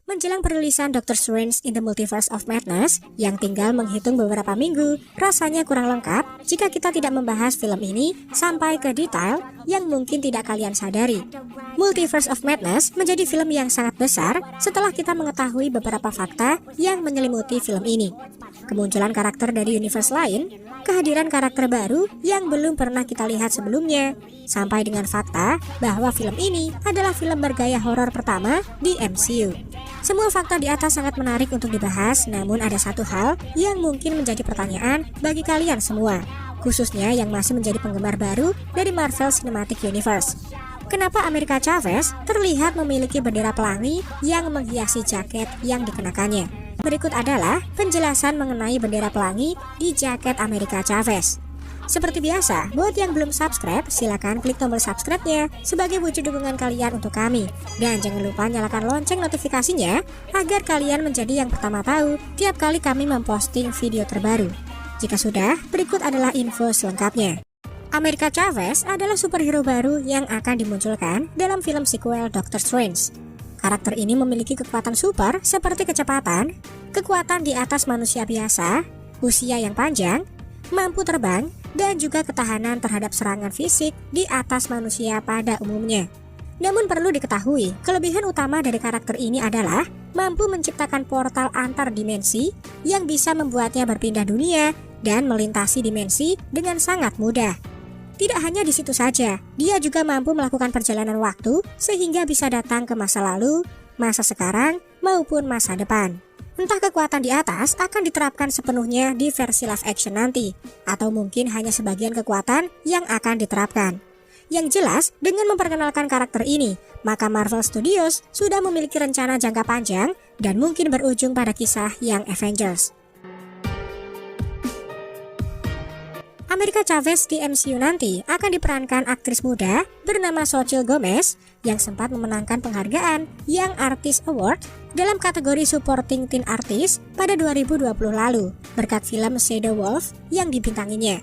Menjelang perilisan Doctor Strange in the Multiverse of Madness yang tinggal menghitung beberapa minggu, rasanya kurang lengkap jika kita tidak membahas film ini sampai ke detail yang mungkin tidak kalian sadari. Multiverse of Madness menjadi film yang sangat besar setelah kita mengetahui beberapa fakta yang menyelimuti film ini. Kemunculan karakter dari universe lain, kehadiran karakter baru yang belum pernah kita lihat sebelumnya, sampai dengan fakta bahwa film ini adalah film bergaya horor pertama di MCU. Semua fakta di atas sangat menarik untuk dibahas, namun ada satu hal yang mungkin menjadi pertanyaan bagi kalian semua, khususnya yang masih menjadi penggemar baru dari Marvel Cinematic Universe. Kenapa America Chavez terlihat memiliki bendera pelangi yang menghiasi jaket yang dikenakannya? Berikut adalah penjelasan mengenai bendera pelangi di jaket America Chavez. Seperti biasa, buat yang belum subscribe, silakan klik tombol subscribe-nya sebagai wujud dukungan kalian untuk kami. Dan jangan lupa nyalakan lonceng notifikasinya agar kalian menjadi yang pertama tahu tiap kali kami memposting video terbaru. Jika sudah, berikut adalah info selengkapnya. America Chavez adalah superhero baru yang akan dimunculkan dalam film sequel Doctor Strange. Karakter ini memiliki kekuatan super seperti kecepatan, kekuatan di atas manusia biasa, usia yang panjang, mampu terbang, dan juga ketahanan terhadap serangan fisik di atas manusia pada umumnya. Namun perlu diketahui, kelebihan utama dari karakter ini adalah mampu menciptakan portal antar dimensi yang bisa membuatnya berpindah dunia dan melintasi dimensi dengan sangat mudah. Tidak hanya di situ saja, dia juga mampu melakukan perjalanan waktu sehingga bisa datang ke masa lalu, masa sekarang, maupun masa depan. Entah kekuatan di atas akan diterapkan sepenuhnya di versi live action nanti, atau mungkin hanya sebagian kekuatan yang akan diterapkan. Yang jelas, dengan memperkenalkan karakter ini, maka Marvel Studios sudah memiliki rencana jangka panjang dan mungkin berujung pada kisah Young Avengers. America Chavez di MCU nanti akan diperankan aktris muda bernama Xochitl Gomez yang sempat memenangkan penghargaan Young Artist Award dalam kategori Supporting Teen Artist pada 2020 lalu berkat film Shadow Wolf yang dibintanginya.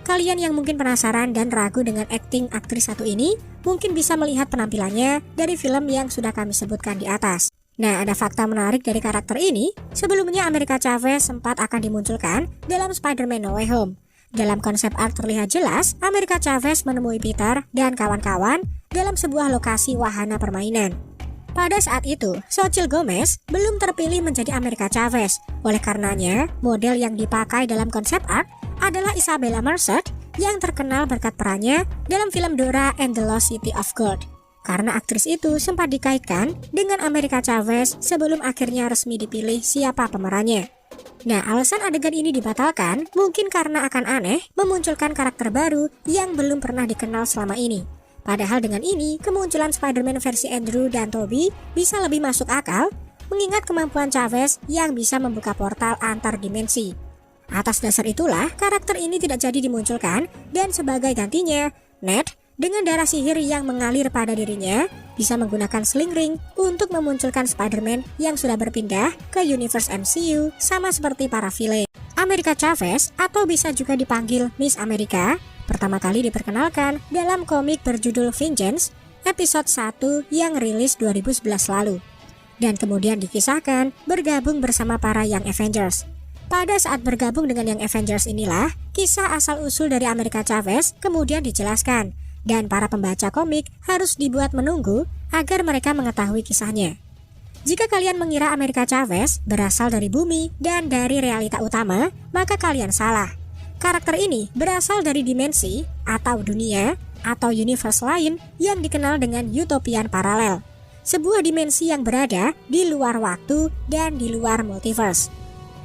Kalian yang mungkin penasaran dan ragu dengan akting aktris satu ini mungkin bisa melihat penampilannya dari film yang sudah kami sebutkan di atas. Nah, ada fakta menarik dari karakter ini. Sebelumnya America Chavez sempat akan dimunculkan dalam Spider-Man No Way Home. Dalam konsep art terlihat jelas, America Chavez menemui Peter dan kawan-kawan dalam sebuah lokasi wahana permainan. Pada saat itu, Xochitl Gomez belum terpilih menjadi America Chavez. Oleh karenanya, model yang dipakai dalam konsep art adalah Isabella Merced yang terkenal berkat perannya dalam film Dora and the Lost City of Gold. Karena aktris itu sempat dikaitkan dengan America Chavez sebelum akhirnya resmi dipilih siapa pemerannya. Nah, alasan adegan ini dibatalkan mungkin karena akan aneh memunculkan karakter baru yang belum pernah dikenal selama ini. Padahal dengan ini, kemunculan Spider-Man versi Andrew dan Tobey bisa lebih masuk akal mengingat kemampuan Chavez yang bisa membuka portal antar dimensi. Atas dasar itulah, karakter ini tidak jadi dimunculkan dan sebagai gantinya, Ned dengan darah sihir yang mengalir pada dirinya bisa menggunakan sling ring untuk memunculkan Spider-Man yang sudah berpindah ke universe MCU sama seperti para villain. America Chavez atau bisa juga dipanggil Miss America pertama kali diperkenalkan dalam komik berjudul Vengeance episode 1 yang rilis 2011 lalu dan kemudian dikisahkan bergabung bersama para Young Avengers. Pada saat bergabung dengan Young Avengers inilah kisah asal-usul dari America Chavez kemudian dijelaskan dan para pembaca komik harus dibuat menunggu agar mereka mengetahui kisahnya. Jika kalian mengira America Chavez berasal dari bumi dan dari realita utama, maka kalian salah. Karakter ini berasal dari dimensi atau dunia atau universe lain yang dikenal dengan Utopian Parallel, sebuah dimensi yang berada di luar waktu dan di luar multiverse.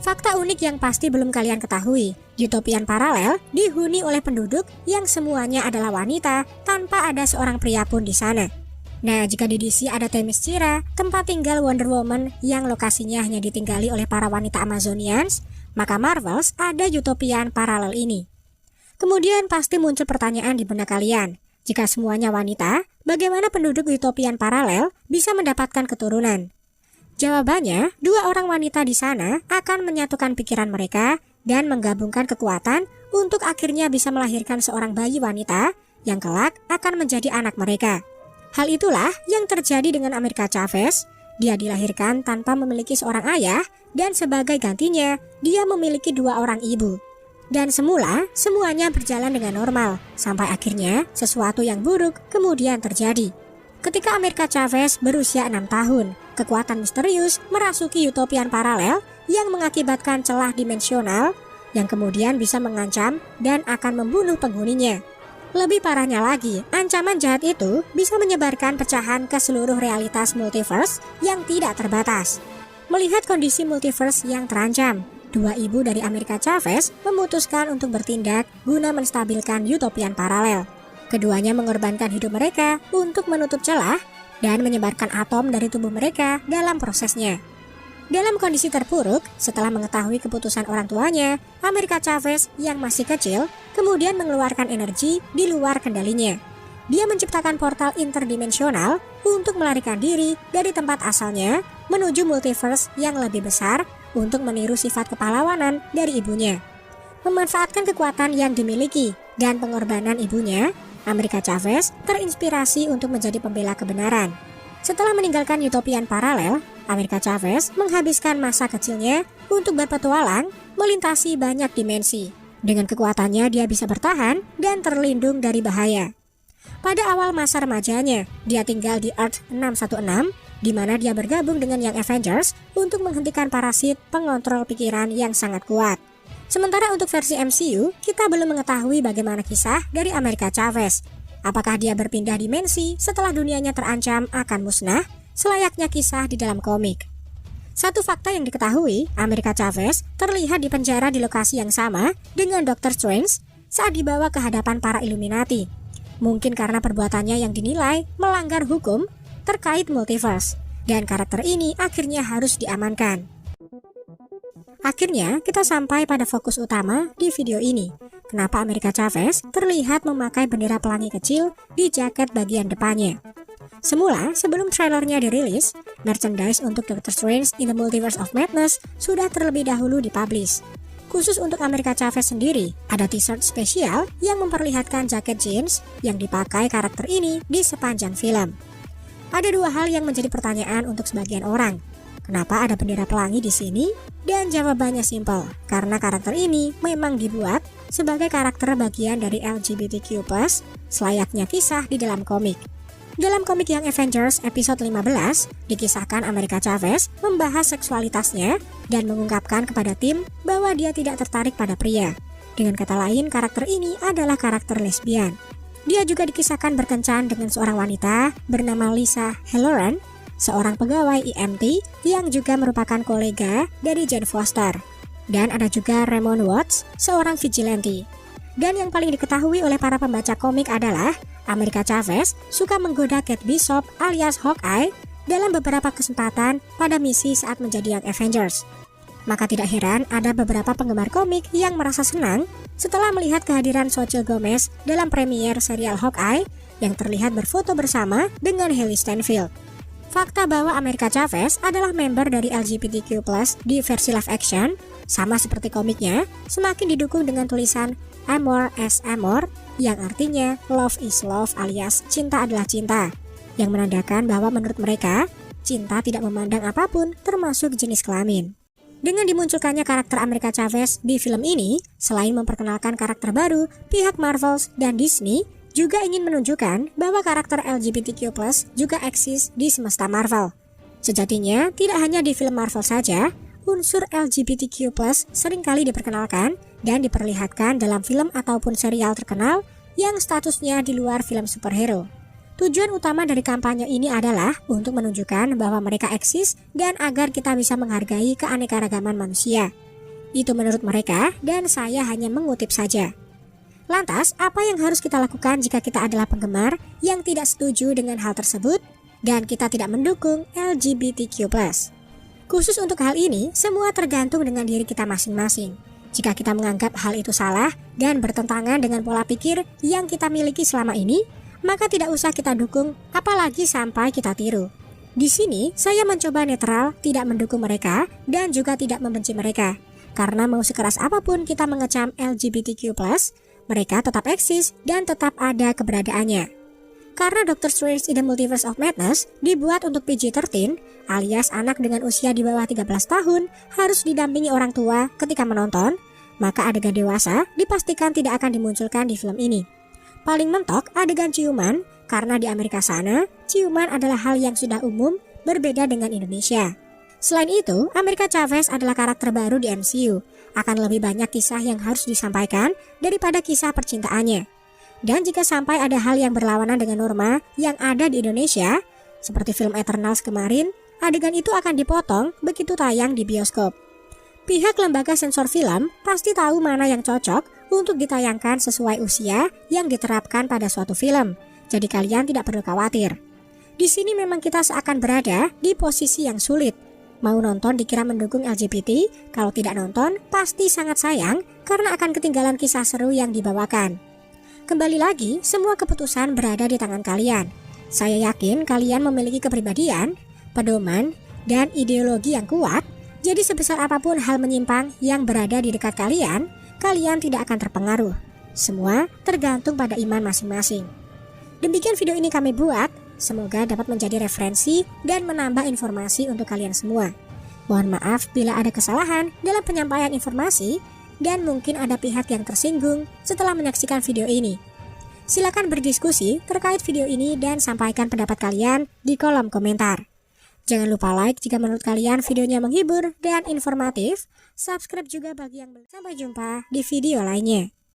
Fakta unik yang pasti belum kalian ketahui, Utopian Parallel dihuni oleh penduduk yang semuanya adalah wanita tanpa ada seorang pria pun di sana. Nah, jika di DC ada Themyscira, tempat tinggal Wonder Woman yang lokasinya hanya ditinggali oleh para wanita Amazonians, maka Marvels ada Utopian Parallel ini. Kemudian pasti muncul pertanyaan di benak kalian, jika semuanya wanita, bagaimana penduduk Utopian Parallel bisa mendapatkan keturunan? Jawabannya, dua orang wanita di sana akan menyatukan pikiran mereka dan menggabungkan kekuatan untuk akhirnya bisa melahirkan seorang bayi wanita yang kelak akan menjadi anak mereka. Hal itulah yang terjadi dengan America Chavez Dia dilahirkan tanpa memiliki seorang ayah dan sebagai gantinya, dia memiliki 2 orang ibu. Dan semula, semuanya berjalan dengan normal, sampai akhirnya sesuatu yang buruk kemudian terjadi. Ketika America Chavez berusia 6 tahun, kekuatan misterius merasuki utopian paralel yang mengakibatkan celah dimensional yang kemudian bisa mengancam dan akan membunuh penghuninya. Lebih parahnya lagi, ancaman jahat itu bisa menyebarkan pecahan ke seluruh realitas multiverse yang tidak terbatas. Melihat kondisi multiverse yang terancam, 2 ibu dari America Chavez memutuskan untuk bertindak guna menstabilkan utopian paralel. Keduanya mengorbankan hidup mereka untuk menutup celah dan menyebarkan atom dari tubuh mereka dalam prosesnya. Dalam kondisi terpuruk, setelah mengetahui keputusan orang tuanya, America Chavez yang masih kecil kemudian mengeluarkan energi di luar kendalinya. Dia menciptakan portal interdimensional untuk melarikan diri dari tempat asalnya menuju multiverse yang lebih besar untuk meniru sifat kepahlawanan dari ibunya. Memanfaatkan kekuatan yang dimiliki dan pengorbanan ibunya, America Chavez terinspirasi untuk menjadi pembela kebenaran. Setelah meninggalkan utopian paralel, America Chavez menghabiskan masa kecilnya untuk berpetualang melintasi banyak dimensi. Dengan kekuatannya dia bisa bertahan dan terlindung dari bahaya. Pada awal masa remajanya, dia tinggal di Earth 616, di mana dia bergabung dengan Young Avengers untuk menghentikan parasit pengontrol pikiran yang sangat kuat. Sementara untuk versi MCU, kita belum mengetahui bagaimana kisah dari America Chavez. Apakah dia berpindah dimensi setelah dunianya terancam akan musnah, selayaknya kisah di dalam komik. Satu fakta yang diketahui, America Chavez terlihat di penjara di lokasi yang sama dengan Doctor Strange saat dibawa ke hadapan para Illuminati. Mungkin karena perbuatannya yang dinilai melanggar hukum terkait multiverse, dan karakter ini akhirnya harus diamankan. Akhirnya kita sampai pada fokus utama di video ini. Kenapa America Chavez terlihat memakai bendera pelangi kecil di jaket bagian depannya. Semula, sebelum trailernya dirilis, merchandise untuk Doctor Strange in the Multiverse of Madness sudah terlebih dahulu dipublish. Khusus untuk America Chavez sendiri, ada t-shirt spesial yang memperlihatkan jaket jeans yang dipakai karakter ini di sepanjang film. Ada 2 hal yang menjadi pertanyaan untuk sebagian orang. Kenapa ada bendera pelangi di sini? Dan jawabannya simpel, karena karakter ini memang dibuat sebagai karakter bagian dari LGBTQ+, selayaknya kisah di dalam komik. Dalam komik Young Avengers episode 15, dikisahkan America Chavez membahas seksualitasnya dan mengungkapkan kepada tim bahwa dia tidak tertarik pada pria. Dengan kata lain, karakter ini adalah karakter lesbian. Dia juga dikisahkan berkencan dengan seorang wanita bernama Lisa Halloran, seorang pegawai EMT yang juga merupakan kolega dari Jane Foster. Dan ada juga Ramon Watts, seorang vigilante. Dan yang paling diketahui oleh para pembaca komik adalah America Chavez suka menggoda Kate Bishop alias Hawkeye dalam beberapa kesempatan pada misi saat menjadi Young Avengers. Maka tidak heran ada beberapa penggemar komik yang merasa senang setelah melihat kehadiran Xochitl Gomez dalam premier serial Hawkeye yang terlihat berfoto bersama dengan Hailee Steinfeld. Fakta bahwa America Chavez adalah member dari LGBTQ+ di versi live action, sama seperti komiknya, semakin didukung dengan tulisan Amor as Amor, yang artinya love is love alias cinta adalah cinta, yang menandakan bahwa menurut mereka, cinta tidak memandang apapun termasuk jenis kelamin. Dengan dimunculkannya karakter America Chavez di film ini, selain memperkenalkan karakter baru, pihak Marvel dan Disney juga ingin menunjukkan bahwa karakter LGBTQ+ juga eksis di semesta Marvel. Sejatinya, tidak hanya di film Marvel saja, unsur LGBTQ+ seringkali diperkenalkan dan diperlihatkan dalam film ataupun serial terkenal yang statusnya di luar film superhero. Tujuan utama dari kampanye ini adalah untuk menunjukkan bahwa mereka eksis dan agar kita bisa menghargai keanekaragaman manusia. Itu menurut mereka, dan saya hanya mengutip saja. Lantas, apa yang harus kita lakukan jika kita adalah penggemar yang tidak setuju dengan hal tersebut dan kita tidak mendukung LGBTQ+? Khusus untuk hal ini, semua tergantung dengan diri kita masing-masing. Jika kita menganggap hal itu salah dan bertentangan dengan pola pikir yang kita miliki selama ini, maka tidak usah kita dukung, apalagi sampai kita tiru. Di sini, saya mencoba netral, tidak mendukung mereka dan juga tidak membenci mereka. Karena mau sekeras apapun kita mengecam LGBTQ+, mereka tetap eksis dan tetap ada keberadaannya. Karena Doctor Strange in the Multiverse of Madness dibuat untuk PG-13, alias anak dengan usia di bawah 13 tahun harus didampingi orang tua ketika menonton, maka adegan dewasa dipastikan tidak akan dimunculkan di film ini. Paling mentok adegan ciuman, karena di Amerika sana, ciuman adalah hal yang sudah umum, berbeda dengan Indonesia. Selain itu, America Chavez adalah karakter baru di MCU, akan lebih banyak kisah yang harus disampaikan daripada kisah percintaannya. Dan jika sampai ada hal yang berlawanan dengan norma yang ada di Indonesia, seperti film Eternals kemarin, adegan itu akan dipotong begitu tayang di bioskop. Pihak lembaga sensor film pasti tahu mana yang cocok untuk ditayangkan sesuai usia yang diterapkan pada suatu film, jadi kalian tidak perlu khawatir. Di sini memang kita seakan berada di posisi yang sulit. Mau nonton dikira mendukung LGBT, kalau tidak nonton pasti sangat sayang karena akan ketinggalan kisah seru yang dibawakan. Kembali lagi, semua keputusan berada di tangan kalian. Saya yakin kalian memiliki kepribadian, pedoman, dan ideologi yang kuat. Jadi sebesar apapun hal menyimpang yang berada di dekat kalian, kalian tidak akan terpengaruh. Semua tergantung pada iman masing-masing. Demikian video ini kami buat. Semoga dapat menjadi referensi dan menambah informasi untuk kalian semua. Mohon maaf bila ada kesalahan dalam penyampaian informasi dan mungkin ada pihak yang tersinggung setelah menyaksikan video ini. Silakan berdiskusi terkait video ini dan sampaikan pendapat kalian di kolom komentar. Jangan lupa like jika menurut kalian videonya menghibur dan informatif. Subscribe juga bagi yang belum. Sampai jumpa di video lainnya.